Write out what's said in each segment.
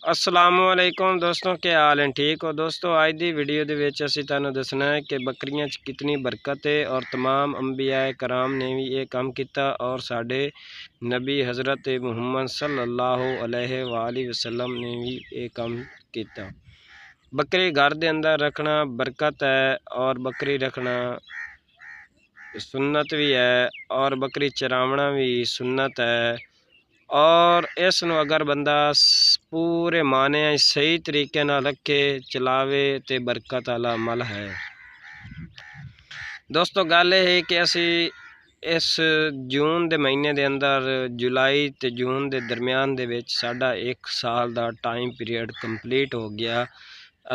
असलामुअलैकुम दोस्तों, क्या हाल हैं? ठीक हो दोस्तों। आज दी वीडियो दे विच असीं तुहानूं दसना है कि बकरियां च कितनी बरकत है और तमाम अंबिया कराम ने भी ये काम किया और साडे नबी हज़रत मुहम्मद सल्लल्लाहु अलैहि वसल्लम ने भी ये काम किया। बकरी घर के अंदर रखना बरकत है और बकरी रखना सुन्नत भी है और बकरी चरावना भी सुन्नत है। और इस नूं अगर बंदा पूरे माने सही तरीके नाल रखे चलावे तो बरकत वाला अमल है। दोस्तों गल यह है कि असी इस जून के महीने के अंदर जुलाई तो जून के दरम्यान दे विच साडा 1 साल का टाइम पीरियड कंप्लीट हो गया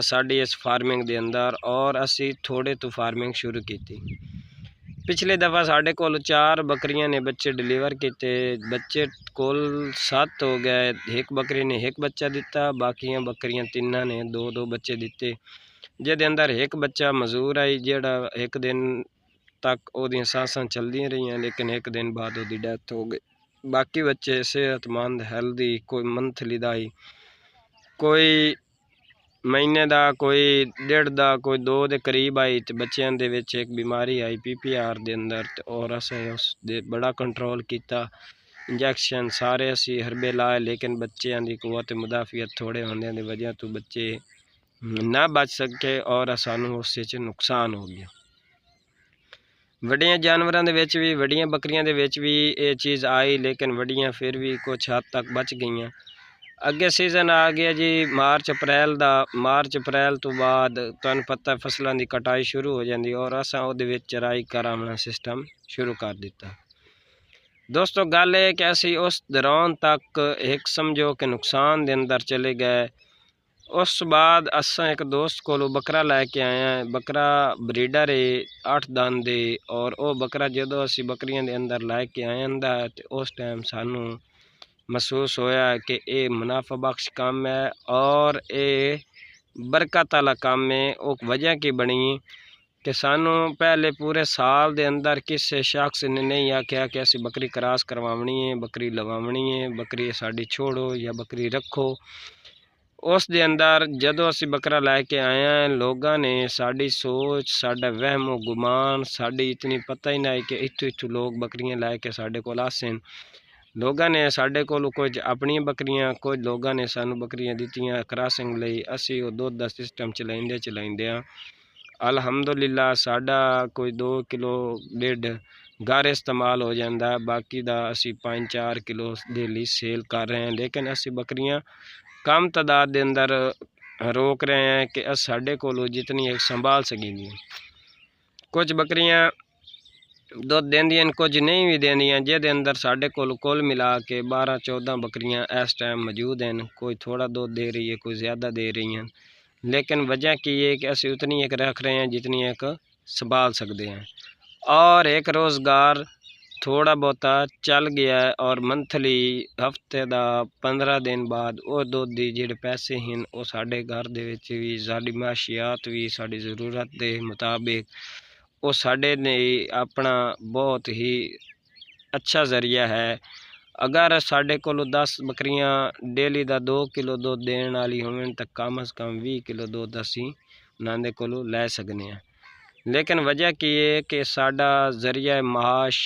साडी इस फार्मिंग के अंदर और असी थोड़े तो फार्मिंग शुरू की। पिछले दफ़ा साढ़े कोल 4 बकरियां ने बच्चे डिलीवर किए। बच्चे कोल 7 हो गए। एक बकरी ने 1 बच्चा दिता, बाकियां बकरियां 3 ने 2-2 बच्चे दिते, जिहदे अंदर एक बच्चा मजूर आई जिहड़ा 1 दिन तक ओहदियां सांसां चलदियां रहियां, लेकिन 1 दिन बाद ओहदी डैथ हो गई। बाकी बच्चे सेहतमंद हेल्दी, कोई मंथली दा ही, कोई महीने का, कोई 1.5 का, कोई 2 के करीब आई। तो बच्चों के विच एक बीमारी आई PPR के अंदर और असें उस दे बड़ा कंट्रोल किया। इंजैक्शन सारे असी हरबे लाए, लेकिन बच्चों की कुव्वत मुदाफियत थोड़े होने की वजह तो बच्चे ना बच सके और सानू उस नुकसान हो गया। वड्डियां जानवरों के विच भी, वड्डियां बकरियां के विच भी ये चीज़ आई, लेकिन वड्डियां फिर भी कुछ हद तक बच गईयां। अगे सीजन आ गया जी मार्च अप्रैल का। मार्च अप्रैल तो बाद तुहानूं पता फसलों की कटाई शुरू हो जाती और असां उहदे विच चराई करावना सिस्टम शुरू कर दिता। दोस्तों गल है कि असी उस दौरान तक एक समझो कि नुकसान के अंदर चले गए। उस बाद असां एक दोस्त को बकरा लैके आए हैं। बकरा ब्रीडर है 8 दंद दे और वह बकरा जदों असी बकरियां के अंदर लैके आए अंदा तो उस टाइम सानू महसूस होया कि ये मुनाफा बख्श काम है और ये बरकत वाला काम है। वो वजह की बनी कि सानू पहले पूरे साल के अंदर किसी शख्स ने नहीं आख्या कि असी बकरी क्रॉस करवावनी है, बकरी लवावनी है, बकरी साड़ी छोड़ो या बकरी रखो। उस दे अंदर जदों असी बकरा लैके आए हैं, लोगों ने साड़ी सोच, साडा वहम गुमान, साड़ी इतनी पता ही नहीं कि इत्थों इत्थों लोग बकरियां लैके साडे कोल आसन। लोगों ने साडे कोल कुछ अपनी बकरियां, कुछ लोगों ने सानू बकरियां दित्तियां क्रॉसिंग लई। असी वो दुध का सिस्टम चलाइंदे अल्हम्दुलिल्लाह साडा कोई 2 किलो 1.5 घर इस्तेमाल हो जाता है, बाकी दा असी 5-4 किलो डेली सेल कर रहे हैं। लेकिन असी बकरियां कम तादाद के अंदर रोक रहे हैं कि साडे कोल जितनी एक संभाल सकेंगी। कुछ बकरियां दुध देंदियां, कुछ नहीं भी देंदियां, जिहदे अंदर साडे कोल कुल मिला के 12-14 बकरियां इस टाइम मौजूद हैं। कोई थोड़ा दूध दे रही है, कोई ज़्यादा दे रही हैं, लेकिन वजह की है कि असी उतनी एक रख रहे हैं जितनी एक संभाल सकते हैं। और एक रोज़गार थोड़ा बहुता चल गया है और मंथली हफ्ते का 15 दिन बाद वो दुध की जिहड़े पैसे हैं वो साडे घर दे विच भी, साडी माशियात भी, साडी ज़रूरत के मुताबिक वो साडे ने अपना बहुत ही अच्छा जरिया है। अगर साडे कोल 10 बकरियां डेली का 2 किलो दुध देने वाली होवन तो कम अज़ कम 20 किलो दुध असी उन्हां दे कोलों लै सकने हैं। लेकिन वजह की है कि साडा जरिया माश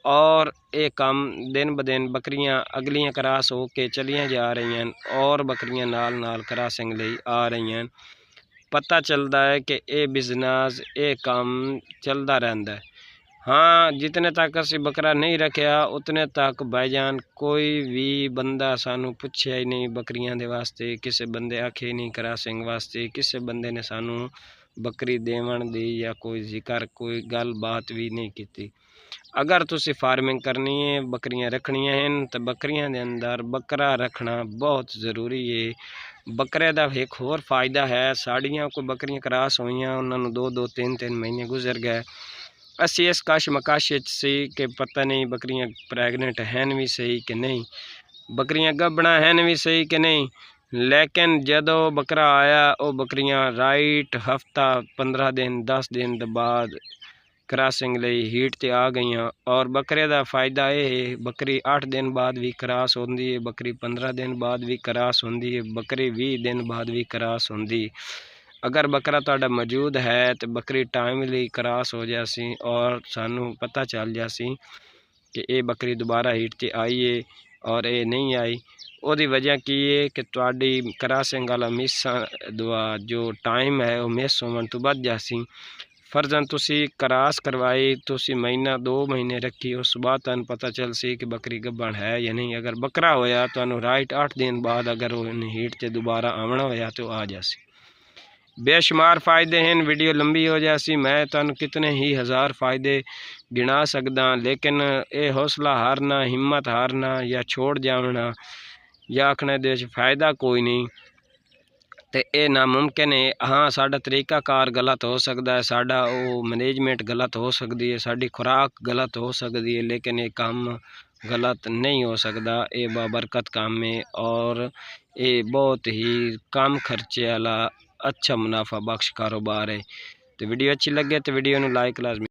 और ये काम दिन ब दिन बकरियां अगलियां क्रॉस हो के चलियां जा रही हैं और बकरियां नाल क्रॉसिंग लई आ रही हैं। पता चलता है कि ये बिजनेस ये काम चलता रहता है। हाँ, जितने तक असी बकरा नहीं रखा उतने तक भाईजान कोई भी बंदा सानू पुछया ही नहीं बकरियां दे वास्ते, किसी बंदे आखे नहीं क्रॉसिंग वास्ते, किसी बंदे ने सानू बकरी देवन दी या कोई जिक्र कोई गल बात भी नहीं की। अगर तुसी फार्मिंग करनी है, बकरियां रखनियां हैं तो बकरियां दे अंदर बकरा रखना बहुत ज़रूरी है। बकरे का एक होर फायदा है, साड़ियाँ कोई बकरियां क्रॉस होईयां उन्होंने 2-2 3-3 महीने गुजर गए। असी इस कश मकाश सी कि पता नहीं बकरियां प्रैगनेंट हैं भी सही कि नहीं, बकरियां गबना हैं भी सही कि नहीं। लेकिन जदों बकरा आया वो बकरियां राइट हफ्ता 15 दिन 10 दिन के बाद ਕਰਾਸਿੰਗ ਲਈ ਹੀਟ ਤੇ ਆ ਗਈਆਂ। ਔਰ ਬੱਕਰੇ ਦਾ ਫਾਇਦਾ ਇਹ ਹੈ, ਬੱਕਰੀ 8 ਦਿਨ ਬਾਅਦ ਵੀ ਕਰਾਸ ਹੁੰਦੀ ਹੈ, ਬੱਕਰੀ 15 ਦਿਨ ਬਾਅਦ ਵੀ ਕਰਾਸ ਹੁੰਦੀ ਹੈ, ਬੱਕਰੀ 20 ਦਿਨ ਬਾਅਦ ਵੀ ਕਰਾਸ ਹੁੰਦੀ। ਅਗਰ ਬੱਕਰਾ ਤੁਹਾਡਾ ਮੌਜੂਦ ਹੈ ਤੇ ਬੱਕਰੀ ਟਾਈਮਲੀ ਕਰਾਸ ਹੋ ਜਾਸੀ ਔਰ ਸਾਨੂੰ ਪਤਾ ਚੱਲ ਜਾਸੀ ਕਿ ਇਹ ਬੱਕਰੀ ਦੁਬਾਰਾ ਹੀਟ ਤੇ ਆਈ ਹੈ ਔਰ ਇਹ ਨਹੀਂ ਆਈ। ਉਹਦੀ ਵਜ੍ਹਾ ਕੀ ਹੈ ਕਿ ਤੁਹਾਡੀ ਕਰਾਸਿੰਗ ਵਾਲਾ ਮਿਸ ਦੁਆ ਜੋ ਟਾਈਮ ਹੈ ਉਹ ਮਿਸ ਹੋਣ ਤੋਂ ਵੱਧ ਜਾਸੀ। ਫਰਜ਼ਨ ਤੁਸੀਂ ਕਰਾਸ ਕਰਵਾਈ, ਤੁਸੀਂ ਮਹੀਨਾ 2 ਮਹੀਨੇ ਰੱਖੀ, ਉਸ ਤੋਂ ਬਾਅਦ ਤੁਹਾਨੂੰ ਪਤਾ ਚੱਲ ਸੀ ਕਿ ਬੱਕਰੀ ਗੱਭਣ ਹੈ ਜਾਂ ਨਹੀਂ। ਅਗਰ ਬੱਕਰਾ ਹੋਇਆ ਤੁਹਾਨੂੰ ਰਾਈਟ 8 ਦਿਨ ਬਾਅਦ ਅਗਰ ਉਹ ਹੀਟ ਤੇ ਦੁਬਾਰਾ ਆਉਣਾ ਹੋਇਆ तो आ जासी। बेशुमार फ़ायदे हैं। वीडियो लंबी हो जासी, मैं तुहानू कितने ही हज़ार फ़ायदे गिना सकदा, लेकिन ये हौसला हारना, हिम्मत हारना या छोड़ जाना या आखने दे फ़ायदा कोई नहीं तो ये नामुमकिन है। हाँ, साडा तरीकाकार गलत हो सकता है, साडा वो मैनेजमेंट गलत हो सकती है, साडी खुराक गलत हो सकती है, लेकिन ये काम गलत नहीं हो सकता। ये बाबरकत काम है और ये बहुत ही कम खर्चे वाला अच्छा मुनाफा बख्श कारोबार है। तो वीडियो अच्छी लगे तो वीडियो नू लाइक लाजमी।